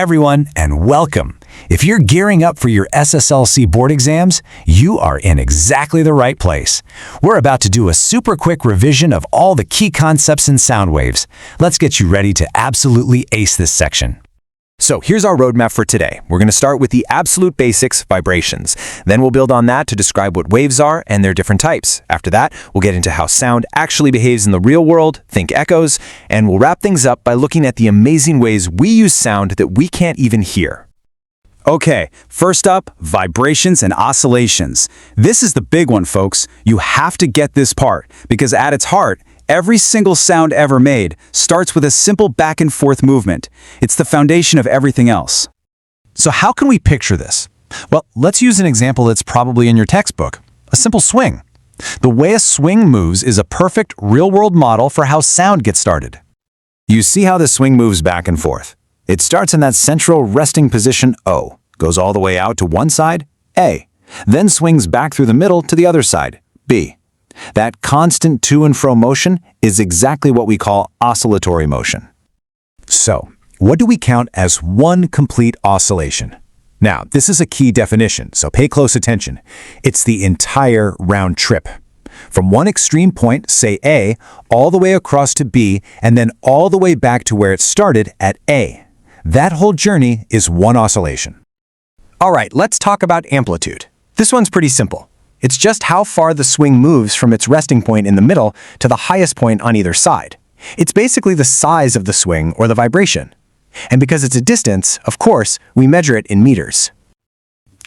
everyone, and welcome. If you're gearing up for your SSLC board exams, you are in exactly the right place. We're about to do a super quick revision of all the key concepts in sound waves. Let's get you ready to absolutely ace this section. So here's our roadmap for today. We're going to start with the absolute basics, vibrations. Then we'll build on that to describe what waves are and their different types. After that, we'll get into how sound actually behaves in the real world, think echoes, and we'll wrap things up by looking at the amazing ways we use sound that we can't even hear. Okay, first up, vibrations and oscillations. This is the big one, folks. You have to get this part, because at its heart, every single sound ever made starts with a simple back and forth movement. It's the foundation of everything else. So how can we picture this? Well, let's use an example that's probably in your textbook. A simple swing. The way a swing moves is a perfect real-world model for how sound gets started. You see how the swing moves back and forth. It starts in that central resting position O, goes all the way out to one side, A, then swings back through the middle to the other side, B. That constant to and fro motion is exactly what we call oscillatory motion. So, what do we count as one complete oscillation? Now, this is a key definition, so pay close attention. It's the entire round trip. From one extreme point, say A, all the way across to B, and then all the way back to where it started at A. That whole journey is one oscillation. All right, let's talk about amplitude. This one's pretty simple. It's just how far the swing moves from its resting point in the middle to the highest point on either side. It's basically the size of the swing or the vibration. And because it's a distance, of course, we measure it in meters.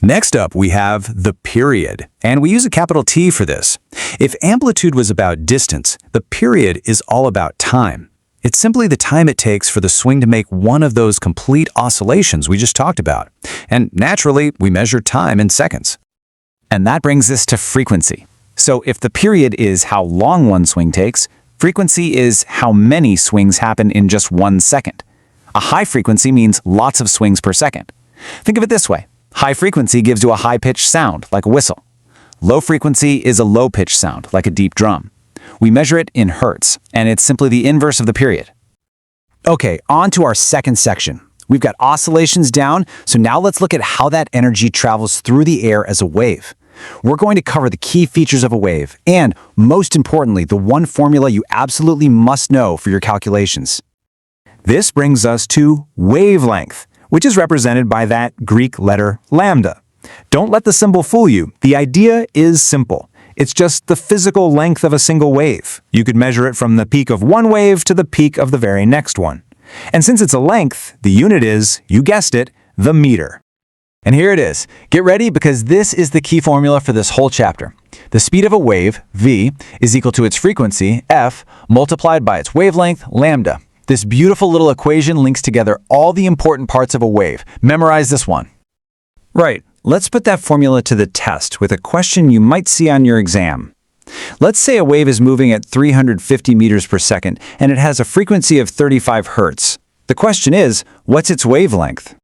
Next up, we have the period, and we use a capital T for this. If amplitude was about distance, the period is all about time. It's simply the time it takes for the swing to make one of those complete oscillations we just talked about. And naturally, we measure time in seconds. And that brings us to frequency. So if the period is how long one swing takes, frequency is how many swings happen in just 1 second. A high frequency means lots of swings per second. Think of it this way. High frequency gives you a high-pitched sound, like a whistle. Low frequency is a low-pitched sound, like a deep drum. We measure it in hertz, and it's simply the inverse of the period. Okay, on to our second section. We've got oscillations down, so now let's look at how that energy travels through the air as a wave. We're going to cover the key features of a wave, and, most importantly, the one formula you absolutely must know for your calculations. This brings us to wavelength, which is represented by that Greek letter lambda. Don't let the symbol fool you. The idea is simple. It's just the physical length of a single wave. You could measure it from the peak of one wave to the peak of the very next one. And since it's a length, the unit is, you guessed it, the meter. And here it is. Get ready, because this is the key formula for this whole chapter. The speed of a wave, v, is equal to its frequency, f, multiplied by its wavelength, lambda. This beautiful little equation links together all the important parts of a wave. Memorize this one. Right. Let's put that formula to the test with a question you might see on your exam. Let's say a wave is moving at 350 meters per second and it has a frequency of 35 hertz. The question is, what's its wavelength?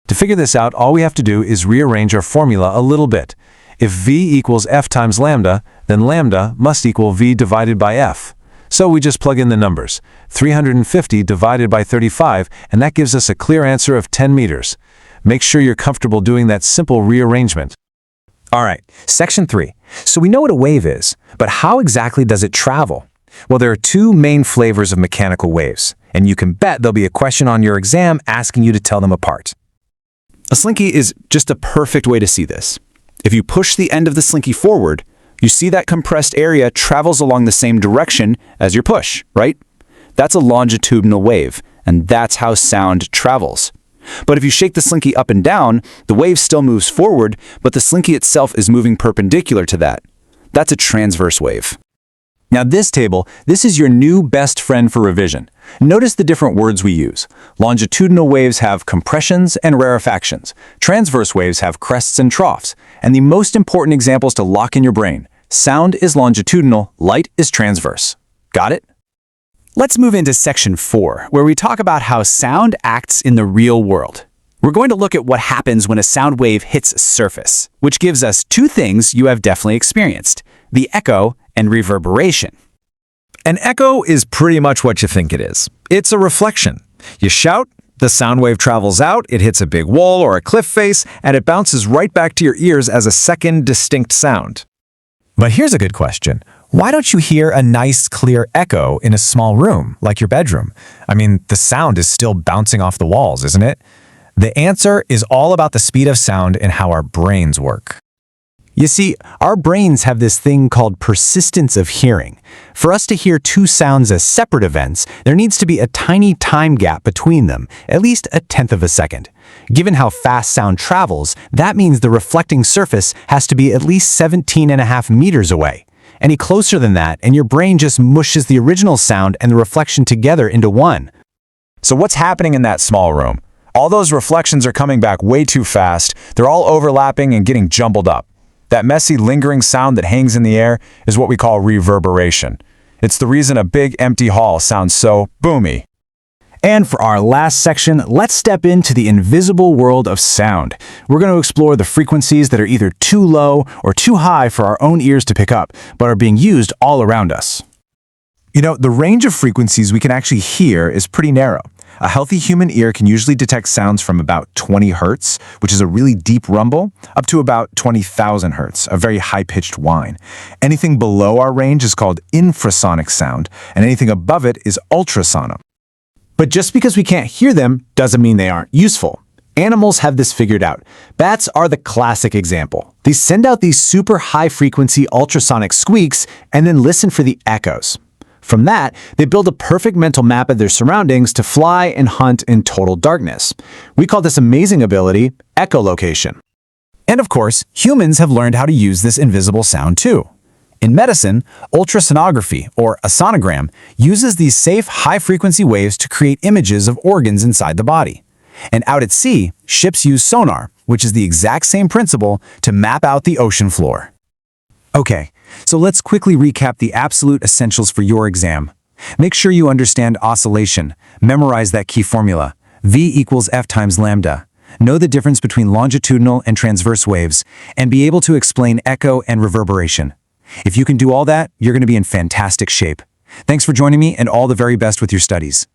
To figure this out, all we have to do is rearrange our formula a little bit. If v equals f times lambda, then lambda must equal v divided by f. So we just plug in the numbers. 350 divided by 35, and that gives us a clear answer of 10 meters. Make sure you're comfortable doing that simple rearrangement. All right, section 3. So we know what a wave is, but how exactly does it travel? Well, there are two main flavors of mechanical waves, and you can bet there'll be a question on your exam asking you to tell them apart. A slinky is just a perfect way to see this. If you push the end of the slinky forward, you see that compressed area travels along the same direction as your push, right? That's a longitudinal wave, and that's how sound travels. But if you shake the slinky up and down, the wave still moves forward, but the slinky itself is moving perpendicular to that. That's a transverse wave. Now this table, this is your new best friend for revision. Notice the different words we use. Longitudinal waves have compressions and rarefactions. Transverse waves have crests and troughs. And the most important examples to lock in your brain. Sound is longitudinal, light is transverse. Got it? Let's move into section 4, where we talk about how sound acts in the real world. We're going to look at what happens when a sound wave hits a surface, which gives us two things you have definitely experienced: the echo and reverberation. An echo is pretty much what you think it is. It's a reflection. You shout, The sound wave travels out, it hits a big wall or a cliff face, and it bounces right back to your ears as a second distinct sound. But here's a good question. Why don't you hear a nice, clear echo in a small room, like your bedroom? I mean, the sound is still bouncing off the walls, isn't it? The answer is all about the speed of sound and how our brains work. You see, our brains have this thing called persistence of hearing. For us to hear two sounds as separate events, there needs to be a tiny time gap between them, at least 1/10 of a second. Given how fast sound travels, that means the reflecting surface has to be at least 17.5 meters away. Any closer than that, and your brain just mushes the original sound and the reflection together into one. So what's happening in that small room? All those reflections are coming back way too fast. They're all overlapping and getting jumbled up. That messy, lingering sound that hangs in the air is what we call reverberation. It's the reason a big, empty hall sounds so boomy. And for our last section, let's step into the invisible world of sound. We're going to explore the frequencies that are either too low or too high for our own ears to pick up, but are being used all around us. You know, the range of frequencies we can actually hear is pretty narrow. A healthy human ear can usually detect sounds from about 20 hertz, which is a really deep rumble, up to about 20,000 hertz, a very high-pitched whine. Anything below our range is called infrasonic sound, and anything above it is ultrasonic. But just because we can't hear them doesn't mean they aren't useful. Animals have this figured out. Bats are the classic example. They send out these super high-frequency ultrasonic squeaks and then listen for the echoes. From that, they build a perfect mental map of their surroundings to fly and hunt in total darkness. We call this amazing ability echolocation. And of course, humans have learned how to use this invisible sound too. In medicine, ultrasonography, or a sonogram, uses these safe, high-frequency waves to create images of organs inside the body. And out at sea, ships use sonar, which is the exact same principle, to map out the ocean floor. Okay, so let's quickly recap the absolute essentials for your exam. Make sure you understand oscillation, memorize that key formula, V equals F times lambda, know the difference between longitudinal and transverse waves, and be able to explain echo and reverberation. If you can do all that, you're going to be in fantastic shape. Thanks for joining me, and all the very best with your studies.